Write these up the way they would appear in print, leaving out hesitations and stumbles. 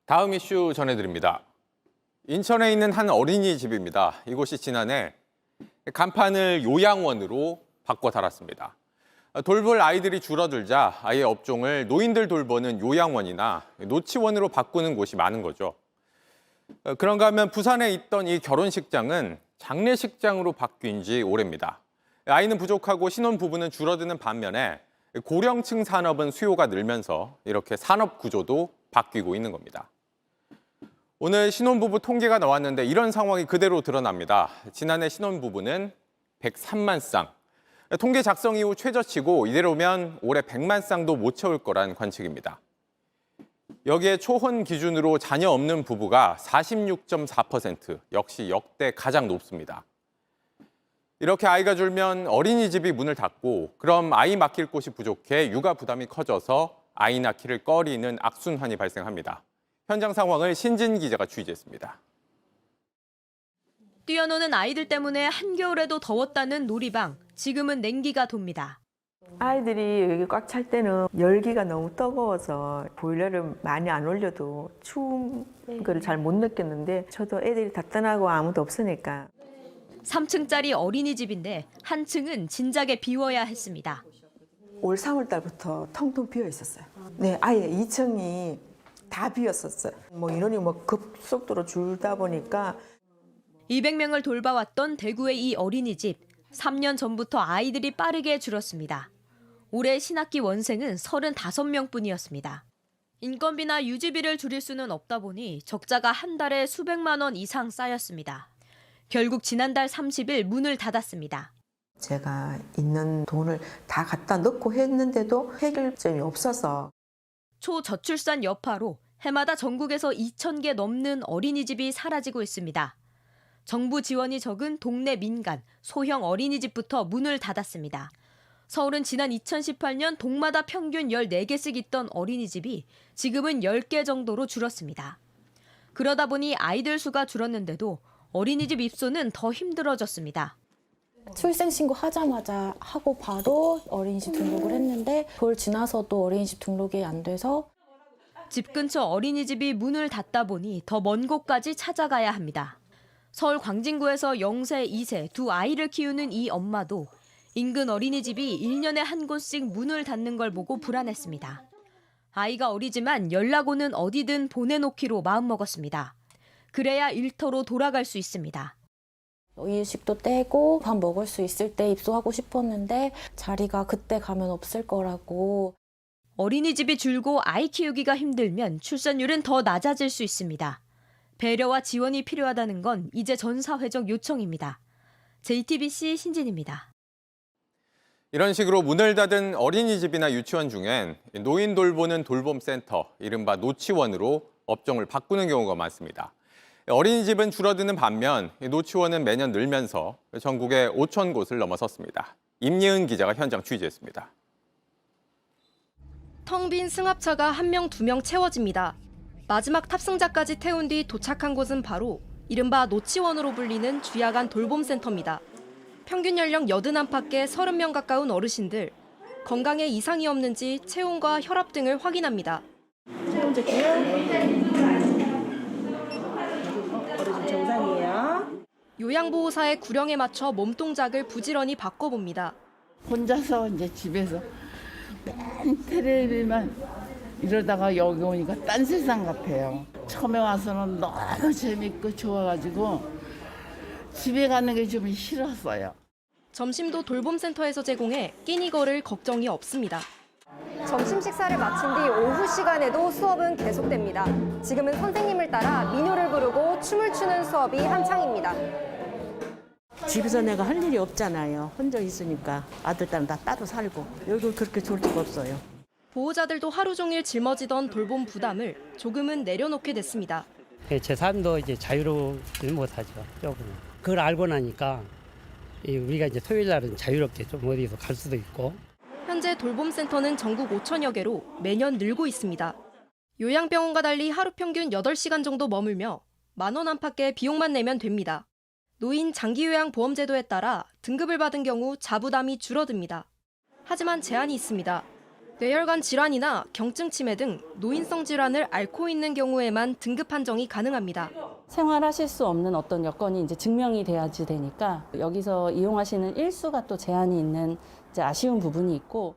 다음 이슈 전해드립니다. 인천에 있는 한 어린이집입니다. 이곳이 지난해 간판을 요양원으로 바꿔 달았습니다. 돌볼 아이들이 줄어들자 아이의 업종을 노인들 돌보는 요양원이나 노치원으로 바꾸는 곳이 많은 거죠. 그런가 하면 부산에 있던 이 결혼식장은 장례식장으로 바뀐 지 오래입니다. 아이는 부족하고 신혼부부는 줄어드는 반면에 고령층 산업은 수요가 늘면서 이렇게 산업 구조도 바뀌고 있는 겁니다. 오늘 신혼부부 통계가 나왔는데 이런 상황이 그대로 드러납니다. 지난해 신혼부부는 103만 쌍. 통계 작성 이후 최저치고 이대로면 올해 100만 쌍도 못 채울 거란 관측입니다. 여기에 초혼 기준으로 자녀 없는 부부가 46.4%, 역시 역대 가장 높습니다. 이렇게 아이가 줄면 어린이집이 문을 닫고 그럼 아이 맡길 곳이 부족해 육아 부담이 커져서 아이 낳기를 꺼리는 악순환이 발생합니다. 현장 상황을 신진 기자가 취재했습니다. 뛰어노는 아이들 때문에 한겨울에도 더웠다는 놀이방, 지금은 냉기가 돕니다. 아이들이 여기 꽉 찰 때는 열기가 너무 뜨거워서 보일러를 많이 안 올려도 추운 걸 잘 못 느꼈는데 저도 애들이 다 떠나고 아무도 없으니까. 3층짜리 어린이집인데 한 층은 진작에 비워야 했습니다. 올 3월 달부터 텅텅 비어 있었어요. 네, 아예 2층이 다 비었었어요. 인원이 급속도로 줄다 보니까 200명을 돌봐왔던 대구의 이 어린이집, 3년 전부터 아이들이 빠르게 줄었습니다. 올해 신학기 원생은 35명뿐이었습니다. 인건비나 유지비를 줄일 수는 없다 보니 적자가 한 달에 수백만 원 이상 쌓였습니다. 결국 지난달 30일 문을 닫았습니다. 제가 있는 돈을 다 갖다 넣고 했는데도 해결점이 없어서 초저출산 여파로 해마다 전국에서 2,000개 넘는 어린이집이 사라지고 있습니다. 정부 지원이 적은 동네 민간, 소형 어린이집부터 문을 닫았습니다. 서울은 지난 2018년 동마다 평균 14개씩 있던 어린이집이 지금은 10개 정도로 줄었습니다. 그러다 보니 아이들 수가 줄었는데도 어린이집 입소는 더 힘들어졌습니다. 출생신고 하자마자 하고 바로 어린이집 등록을 했는데 그걸 지나서도 어린이집 등록이 안 돼서 집 근처 어린이집이 문을 닫다 보니 더 먼 곳까지 찾아가야 합니다. 서울 광진구에서 0세, 2세 두 아이를 키우는 이 엄마도 인근 어린이집이 1년에 한 곳씩 문을 닫는 걸 보고 불안했습니다. 아이가 어리지만 연락 오는 어디든 보내놓기로 마음먹었습니다. 그래야 일터로 돌아갈 수 있습니다. 이유식도 떼고 밥 먹을 수 있을 때 입소하고 싶었는데 자리가 그때 가면 없을 거라고. 어린이집이 줄고 아이 키우기가 힘들면 출산율은 더 낮아질 수 있습니다. 배려와 지원이 필요하다는 건 이제 전 사회적 요청입니다. JTBC 신진입니다. 이런 식으로 문을 닫은 어린이집이나 유치원 중엔 노인 돌보는 돌봄센터, 이른바 노치원으로 업종을 바꾸는 경우가 많습니다. 어린이집은 줄어드는 반면 노치원은 매년 늘면서 전국에 5천 곳을 넘어섰습니다. 임예은 기자가 현장 취재했습니다. 텅 빈 승합차가 1명, 2명 채워집니다. 마지막 탑승자까지 태운 뒤 도착한 곳은 바로 이른바 노치원으로 불리는 주야간 돌봄센터입니다. 평균 연령 81밖에 30명 가까운 어르신들, 건강에 이상이 없는지 체온과 혈압 등을 확인합니다. 체온 재고요. 어르신 정상이에요. 요양보호사의 구령에 맞춰 몸동작을 부지런히 바꿔봅니다. 혼자서 이제 집에서 맨 테레비만 이러다가 여기 오니까 딴 세상 같아요. 처음에 와서는 너무 재밌고 좋아가지고 집에 가는 게 좀 싫었어요. 점심도 돌봄센터에서 제공해 끼니 걸을 걱정이 없습니다. 점심 식사를 마친 뒤 오후 시간에도 수업은 계속됩니다. 지금은 선생님을 따라 민요를 부르고 춤을 추는 수업이 한창입니다. 집에서 내가 할 일이 없잖아요. 혼자 있으니까 아들, 딸은 다 따로 살고 여기 그렇게 좋을 데가 없어요. 보호자들도 하루 종일 짊어지던 돌봄 부담을 조금은 내려놓게 됐습니다. 제 삶도 이제 자유롭지 못하죠. 조금. 그걸 알고 나니까 우리가 이제 토요일 날은 자유롭게 좀 어디서 갈 수도 있고. 현재 돌봄센터는 전국 5천여 개로 매년 늘고 있습니다. 요양병원과 달리 하루 평균 8시간 정도 머물며 10,000원 안팎의 비용만 내면 됩니다. 노인 장기요양보험제도에 따라 등급을 받은 경우 자부담이 줄어듭니다. 하지만 제한이 있습니다. 뇌혈관 질환이나 경증 치매 등 노인성 질환을 앓고 있는 경우에만 등급 판정이 가능합니다. 생활하실 수 없는 어떤 여건이 이제 증명이 돼야지 되니까 여기서 이용하시는 일수가 또 제한이 있는 이제 아쉬운 부분이 있고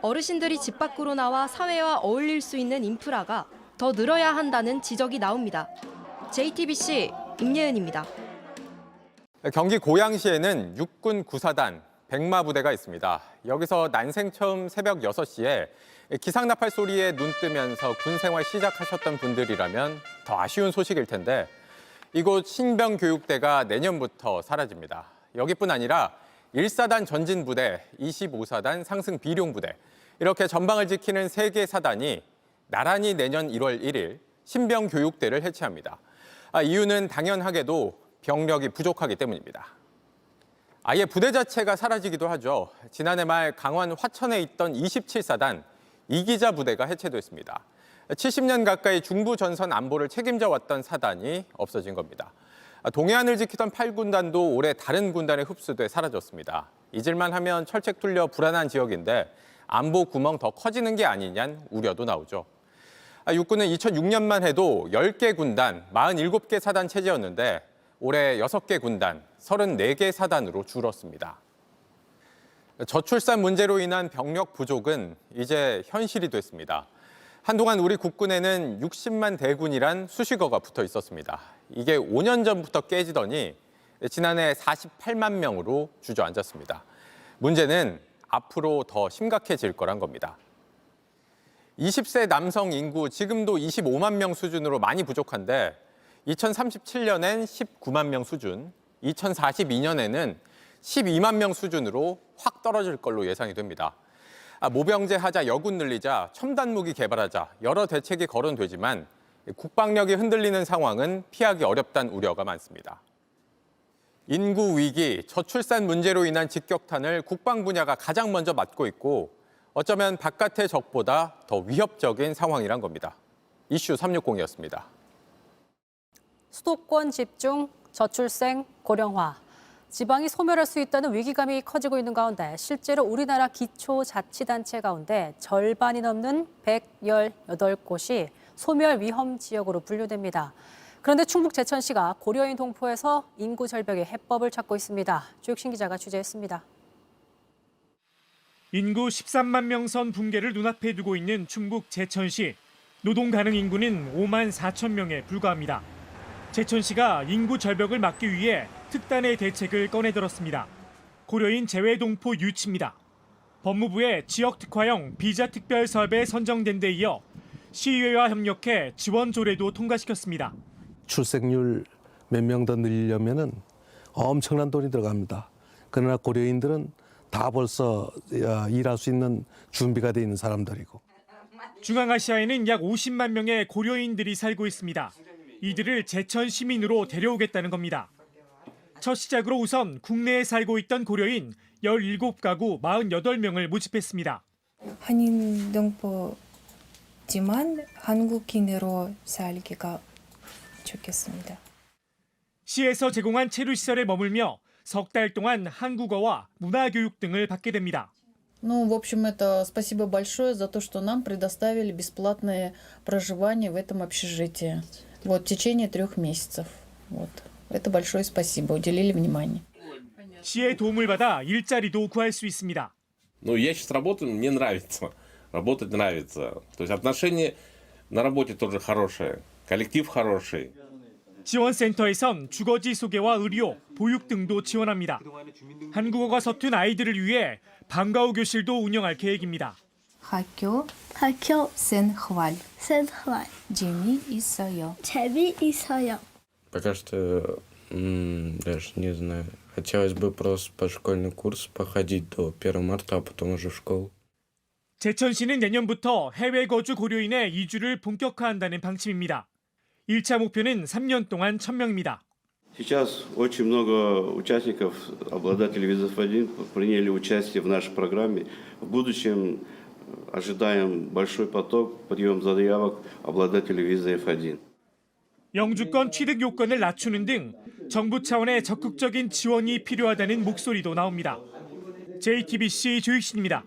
어르신들이 집 밖으로 나와 사회와 어울릴 수 있는 인프라가 더 늘어야 한다는 지적이 나옵니다. JTBC 임예은입니다. 경기 고양시에는 육군 구사단 백마부대가 있습니다. 여기서 난생 처음 새벽 6시에 기상나팔 소리에 눈 뜨면서 군 생활 시작하셨던 분들이라면 더 아쉬운 소식일 텐데 이곳 신병교육대가 내년부터 사라집니다. 여기뿐 아니라 1사단 전진부대, 25사단 상승 비룡부대 이렇게 전방을 지키는 3개 사단이 나란히 내년 1월 1일 신병교육대를 해체합니다. 이유는 당연하게도 병력이 부족하기 때문입니다. 아예 부대 자체가 사라지기도 하죠. 지난해 말 강원 화천에 있던 27사단 이기자 부대가 해체됐습니다. 70년 가까이 중부 전선 안보를 책임져 왔던 사단이 없어진 겁니다. 동해안을 지키던 8군단도 올해 다른 군단에 흡수돼 사라졌습니다. 잊을만 하면 철책 뚫려 불안한 지역인데 안보 구멍 더 커지는 게 아니냐는 우려도 나오죠. 육군은 2006년만 해도 10개 군단, 47개 사단 체제였는데 올해 6개 군단, 34개 사단으로 줄었습니다. 저출산 문제로 인한 병력 부족은 이제 현실이 됐습니다. 한동안 우리 국군에는 60만 대군이란 수식어가 붙어 있었습니다. 이게 5년 전부터 깨지더니 지난해 48만 명으로 주저앉았습니다. 문제는 앞으로 더 심각해질 거란 겁니다. 20세 남성 인구 지금도 25만 명 수준으로 많이 부족한데 2037년엔 19만 명 수준, 2042년에는 12만 명 수준으로 확 떨어질 걸로 예상이 됩니다. 모병제 하자, 여군 늘리자, 첨단 무기 개발하자 여러 대책이 거론되지만 국방력이 흔들리는 상황은 피하기 어렵다는 우려가 많습니다. 인구 위기, 저출산 문제로 인한 직격탄을 국방 분야가 가장 먼저 맞고 있고 어쩌면 바깥의 적보다 더 위협적인 상황이란 겁니다. 이슈 360이었습니다. 수도권 집중, 저출생, 고령화. 지방이 소멸할 수 있다는 위기감이 커지고 있는 가운데 실제로 우리나라 기초자치단체 가운데 절반이 넘는 118곳이 소멸 위험 지역으로 분류됩니다. 그런데 충북 제천시가 고려인 동포에서 인구 절벽의 해법을 찾고 있습니다. 조육신 기자가 취재했습니다. 인구 13만 명 선 붕괴를 눈앞에 두고 있는 충북 제천시. 노동 가능 인구는 5만 4천 명에 불과합니다. 제천시가 인구 절벽을 막기 위해 특단의 대책을 꺼내들었습니다. 고려인 재외동포 유치입니다. 법무부의 지역특화형 비자특별 사업에 선정된 데 이어 시의회와 협력해 지원 조례도 통과시켰습니다. 출생률 몇 명 더 늘리려면은 엄청난 돈이 들어갑니다. 그러나 고려인들은 다 벌써 일할 수 있는 준비가 돼 있는 사람들이고. 중앙아시아에는 약 50만 명의 고려인들이 살고 있습니다. 이들을 제천 시민으로 데려오겠다는 겁니다. 첫 시작으로 우선 국내에 살고 있던 고려인 17가구 48명을 모집했습니다. 한인 동포지만 한국인으로 살기가 좋겠습니다. 시에서 제공한 체류시설에 머물며 석 달 동안 한국어와 문화교육 등을 받게 됩니다. В общем, это спасибо большое за то, что нам предоставили бесплатное проживание в этом общежитии. В течение 3 месяцев. Это большое спасибо, уделили внимание. 시의 도움을 받아 일자리도 구할 수 있습니다. Я сейчас работаю, мне нравится. Работать нравится. То есть отношения на работе тоже хорошие. коллектив хороший. 지원센터에선 주거지 소개와 의료, 보육 등도 지원합니다. 한국어가 서툰 아이들을 위해 방과후 교실도 운영할 계획입니다. 학교 생활 재미있어요. Пока что даже не знаю. Хотелось бы просто по школьный курс походить до 1 марта, а потом уже в школу. 제천시는 내년부터 해외 거주 고려인의 이주를 본격화한다는 방침입니다. 1차 목표는 3년 동안 1,000명입니다. Сейчас очень много участников, обладателей визов F1, приняли участие в нашей программе. В будущем ожидаем большой поток, прием заявок обладателей визы F1. 영주권 취득 요건을 낮추는 등 정부 차원의 적극적인 지원이 필요하다는 목소리도 나옵니다. JTBC 조익신입니다.